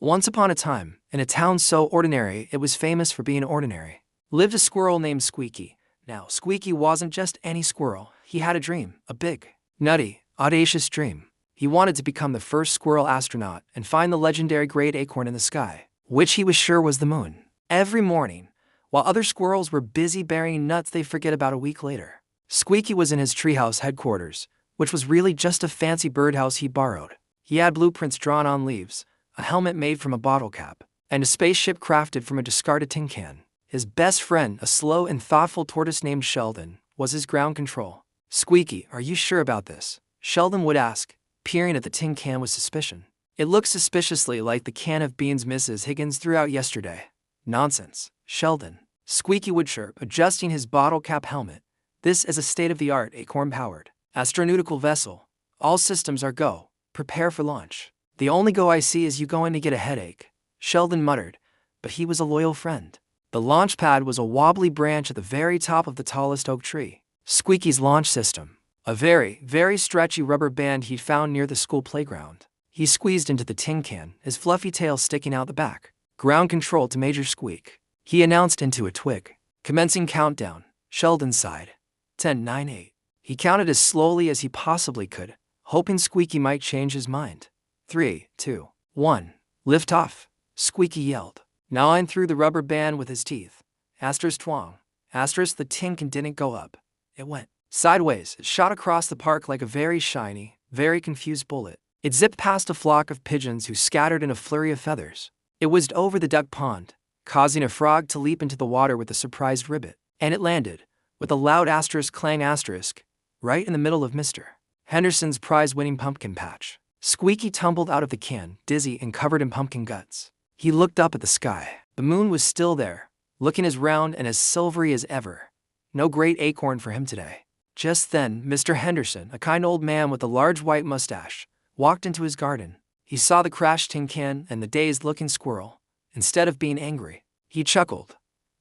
Once upon a time, in a town so ordinary it was famous for being ordinary, lived a squirrel named Squeaky. Now, Squeaky wasn't just any squirrel. He had a dream, a big, nutty, audacious dream. He wanted to become the first squirrel astronaut and find the legendary great acorn in the sky, which he was sure was the moon. Every morning, while other squirrels were busy burying nuts they'd forget about a week later, Squeaky was in his treehouse headquarters, which was really just a fancy birdhouse he borrowed. He had blueprints drawn on leaves, a helmet made from a bottle cap, and a spaceship crafted from a discarded tin can. His best friend, a slow and thoughtful tortoise named Sheldon, was his ground control. "Squeaky, are you sure about this?" Sheldon would ask, peering at the tin can with suspicion. "It looks suspiciously like the can of beans Mrs. Higgins threw out yesterday." "Nonsense, Sheldon," Squeaky would chirp, adjusting his bottle cap helmet. "This is a state-of-the-art acorn-powered astronautical vessel. All systems are go. Prepare for launch." "The only go I see is you going to get a headache," Sheldon muttered, but he was a loyal friend. The launch pad was a wobbly branch at the very top of the tallest oak tree. Squeaky's launch system, a very, very stretchy rubber band he'd found near the school playground. He squeezed into the tin can, his fluffy tail sticking out the back. "Ground control to Major Squeak," he announced into a twig. "Commencing countdown." Sheldon sighed. 10, 9, 8. He counted as slowly as he possibly could, hoping Squeaky might change his mind. 3, 2, 1. "Lift off," Squeaky yelled, gnawing through the rubber band with his teeth. Asterisk twang. Asterisk the tin can didn't go up. It went sideways. It shot across the park like a very shiny, very confused bullet. It zipped past a flock of pigeons who scattered in a flurry of feathers. It whizzed over the duck pond, causing a frog to leap into the water with a surprised ribbit. And it landed, with a loud asterisk clang asterisk, right in the middle of Mr. Henderson's prize-winning pumpkin patch. Squeaky tumbled out of the can, dizzy and covered in pumpkin guts. He looked up at the sky. The moon was still there, looking as round and as silvery as ever. No great acorn for him today. Just then, Mr. Henderson, a kind old man with a large white mustache, walked into his garden. He saw the crashed tin can and the dazed-looking squirrel. Instead of being angry, he chuckled.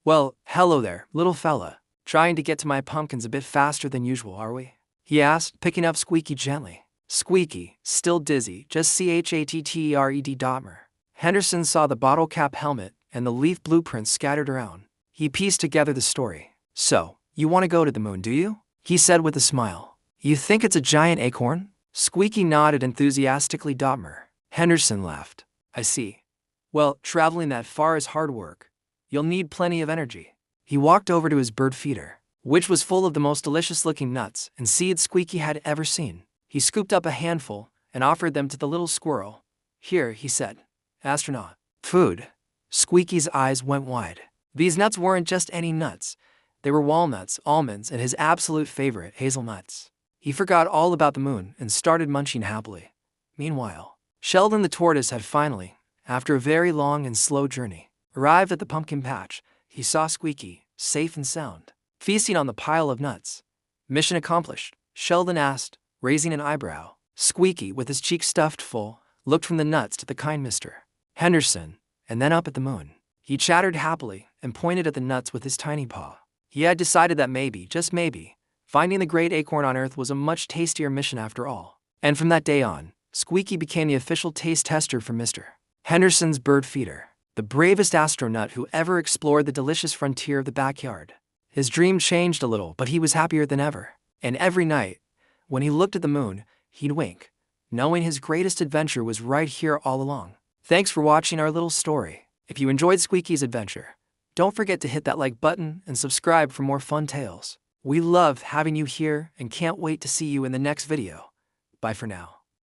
"Well, hello there, little fella. Trying to get to my pumpkins a bit faster than usual, are we?" he asked, picking up Squeaky gently. Squeaky, still dizzy, just chattered. Henderson saw the bottle cap helmet and the leaf blueprints scattered around. He pieced together the story. "So, you want to go to the moon, do you?" he said with a smile. "You think it's a giant acorn?" Squeaky nodded enthusiastically. Henderson laughed. "I see. Well, traveling that far is hard work. You'll need plenty of energy." He walked over to his bird feeder, which was full of the most delicious-looking nuts and seeds Squeaky had ever seen. He scooped up a handful and offered them to the little squirrel. "Here," he said. "Astronaut food." Squeaky's eyes went wide. These nuts weren't just any nuts. They were walnuts, almonds, and his absolute favorite, hazelnuts. He forgot all about the moon and started munching happily. Meanwhile, Sheldon the tortoise had finally, after a very long and slow journey, arrived at the pumpkin patch. He saw Squeaky, safe and sound, feasting on the pile of nuts. "Mission accomplished?" Sheldon asked, raising an eyebrow. Squeaky, with his cheeks stuffed full, looked from the nuts to the kind Mr. Henderson, and then up at the moon. He chattered happily and pointed at the nuts with his tiny paw. He had decided that maybe, just maybe, finding the great acorn on Earth was a much tastier mission after all. And from that day on, Squeaky became the official taste tester for Mr. Henderson's bird feeder, the bravest astronaut who ever explored the delicious frontier of the backyard. His dream changed a little, but he was happier than ever. And every night, when he looked at the moon, he'd wink, knowing his greatest adventure was right here all along. Thanks for watching our little story. If you enjoyed Squeaky's adventure, don't forget to hit that like button and subscribe for more fun tales. We love having you here and can't wait to see you in the next video. Bye for now.